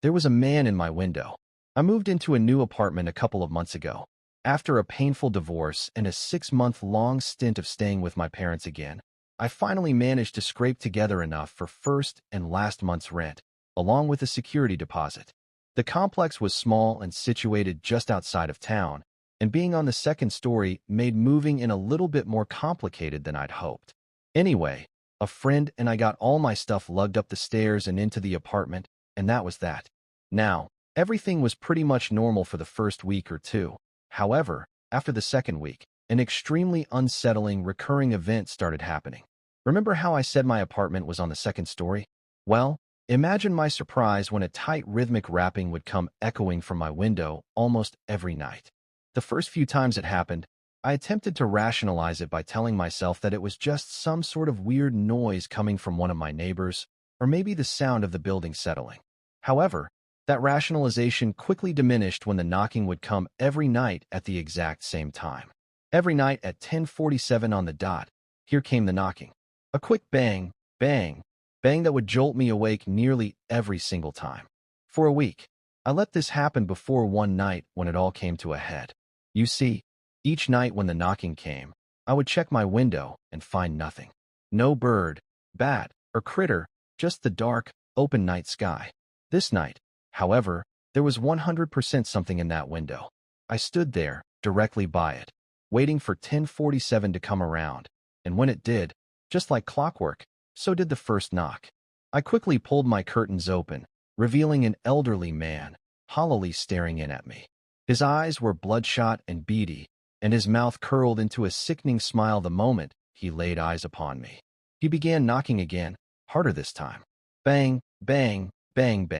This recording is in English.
There was a man in my window. I moved into a new apartment a couple of months ago. After a painful divorce and a 6-month-long stint of staying with my parents again, I finally managed to scrape together enough for first and last month's rent, along with a security deposit. The complex was small and situated just outside of town, and being on the second story made moving in a little bit more complicated than I'd hoped. Anyway, a friend and I got all my stuff lugged up the stairs and into the apartment, and that was that. Now, everything was pretty much normal for the first week or two. However, after the second week, an extremely unsettling recurring event started happening. Remember how I said my apartment was on the second story? Well, imagine my surprise when a tight rhythmic rapping would come echoing from my window almost every night. The first few times it happened, I attempted to rationalize it by telling myself that it was just some sort of weird noise coming from one of my neighbors, or maybe the sound of the building settling. However, that rationalization quickly diminished when the knocking would come every night at the exact same time. Every night at 10:47 on the dot, here came the knocking. A quick bang, bang, bang that would jolt me awake nearly every single time. For a week, I let this happen before one night when it all came to a head. You see, each night when the knocking came, I would check my window and find nothing. No bird, bat, or critter, just the dark, open night sky. This night, however, there was 100% something in that window. I stood there, directly by it, waiting for 10:47 to come around, and when it did, just like clockwork, so did the first knock. I quickly pulled my curtains open, revealing an elderly man, hollowly staring in at me. His eyes were bloodshot and beady, and his mouth curled into a sickening smile the moment he laid eyes upon me. He began knocking again, harder this time. Bang, bang, bang, bang.